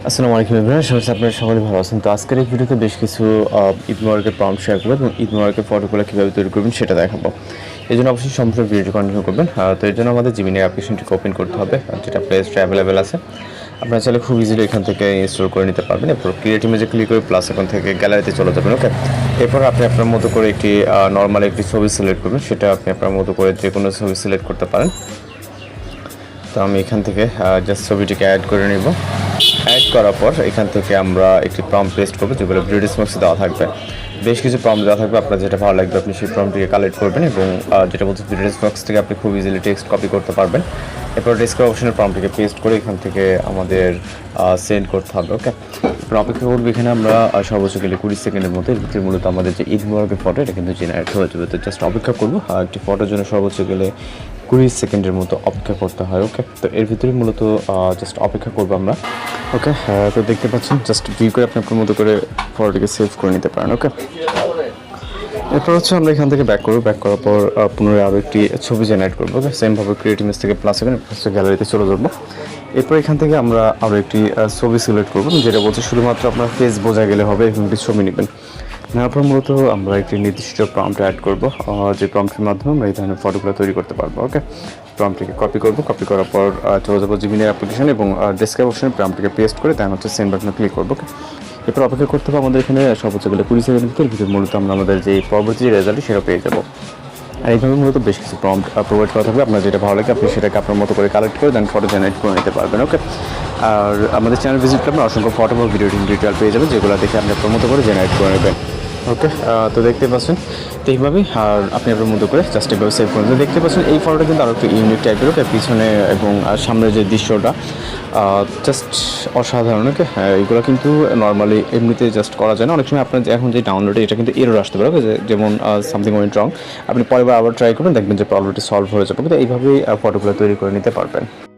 আসসালামু আলাইকুম এভরিওয়ান, আপনারা সকলে ভালো আছেন। তো আজকের এই ভিডিওতে বেশ কিছু ঈদ মুবারকের প্রম্পট শেয়ার করবো এবং ঈদ মুবারকের ফটোগুলো কীভাবে তৈরি করবেন সেটা দেখাবো। এই জন্য অবশ্যই সম্পূর্ণ ভিডিওটি কন্টিনিউ করবেন। তো এর জন্য আমাদের জিমিনি অ্যাপ্লিকেশনটিকে ওপেন করতে হবে, যেটা প্লে স্টোরে অ্যাভেলেবেল আছে। আপনারা চাইলে খুব ইজিলি এখান থেকে ইনস্টল করে নিতে পারবেন। এরপর ক্রিয়েট ইমেজে ক্লিক করে প্লাস এখন থেকে গ্যালারিতে চলে যাবেন। ওকে, এরপর আপনি আপনার মতো করে একটি নর্মাল একটি ছবি সিলেক্ট করবেন। সেটা আপনি আপনার মতো করে যে কোনো ছবি সিলেক্ট করতে পারেন। তো আমি এখান থেকে জাস্ট ছবিটিকে অ্যাড করে নেব। অ্যাড করার পর এখান থেকে আমরা একটি প্রম্পট পেস্ট করবো, যেগুলো ব্রিটিশ মক্সে দেওয়া থাকবে। বেশ কিছু প্রম্পট দেওয়া থাকবে, আপনার যেটা ভালো লাগবে আপনি সেই প্রম্পটটিকে কালেক্ট করবেন এবং যেটা বলছে ব্রিটিশ মক্স থেকে আপনি খুব ইজিলি টেক্সট কপি করতে পারবেন। এরপর ডেসক্রিপশনের প্রম্পটটিকে পেস্ট করে এখান থেকে আমাদের সেন্ড করতে হবে। ওকে, এরপর অপেক্ষা করবো। এখানে আমরা সর্বোচ্চ গেলে 20 সেকেন্ডের মধ্যে এর ভিতরে মূলত আমাদের যে ঈদ মুবারকের ফটো এটা কিন্তু জেনারেট হয়ে যাবে। তো জাস্ট অপেক্ষা করবো। একটি ফটোর জন্য সর্বোচ্চ গেলে 20 সেকেন্ডের মতো অপেক্ষা করতে হয়। ওকে, তো এর ভিতরে মূলত জাস্ট অপেক্ষা করবো আমরা। ওকে, তো দেখতে পাচ্ছেন জাস্ট ভিউ করে আপনি আপনার মতো করে ফটোটিকে সেভ করে নিতে পারেন। ওকে, এরপর হচ্ছে আমরা এখান থেকে ব্যাক করবো। ব্যাক করার পর পুনরায় আরও একটি ছবি জেনারেট করবো। ওকে, সেমভাবে ক্রিয়েট ইমেজ থেকে প্লাস সেকেন্ড গ্যালারিতে চলে যাবো। এরপর এখান থেকে আমরা আরও একটি ছবি সিলেক্ট করবো, যেটা বলছে শুধুমাত্র আপনার ফেস বোঝা গেলে হবে, এরকম একটি ছবি নেবেন। নেওয়ার পর মূলত আমরা একটি নির্দিষ্ট প্রম্পট অ্যাড করবো, যে প্রম্পটের মাধ্যমে আমরা এই ধরনের ফটোগুলো তৈরি করতে পারবো। ওকে, প্রম্পটটিকে কপি করবো। কপি করার পর চলে যাবো জিমিনি অ্যাপ্লিকেশন এবং ডেসক্রিপশনে প্রম্পটটিকে পেস্ট করে দেন হচ্ছে সেন্ড বাটনে ক্লিক করবো। ওকে, এরপর অপেক্ষা করতে হবে আমাদের এখানে সর্বোচ্চ গেলে 20 সেকেন্ডের ভিতরে মূলত আমরা আমাদের যে পরবর্তী যে রেজাল্ট সেটা পেয়ে যাবো। আর এইভাবে মূলত বেশ কিছু প্রম্পট প্রোভাইড করা থাকবে। আপনার যেটা ভালো লাগে আপনি সেটাকে আপনার মতো করে কালেক্ট করে দেন ফটো জেনারেট করে নিতে পারবেন। ওকে, আর আমাদের চ্যানেল ভিজিট করবেন, অসংখ্য ফটো বা ভিডিও ডিটেল পেয়ে যাবেন, যেগুলো দেখে আপনি আপনার মতো করে জেনারেট করে নেবেন। ওকে, তো দেখতে পাচ্ছেন তো এইভাবেই আর আপনি আপনার মতো করে জাস্ট এভাবে সেভ করুন। তো দেখতে পাচ্ছেন এই ফটোটা কিন্তু আরও একটু ইউনিক টাইপের। ওকে, পিছনে এবং সামনের যে দৃশ্যটা জাস্ট অসাধারণ। ওকে, এইগুলো কিন্তু নর্মালি এমনিতে জাস্ট করা যায় না। অনেক সময় আপনার এখন যে ডাউনলোডে এটা কিন্তু এরর আসতে পারে। ওকে, যেমন সামথিং ওয়েন্ট রং, আপনি পরেরবার আবার ট্রাই করবেন, দেখবেন যে প্রবলেমটি সলভ হয়ে যাবে। কিন্তু এইভাবেই ফটোগুলো তৈরি করে নিতে পারবেন।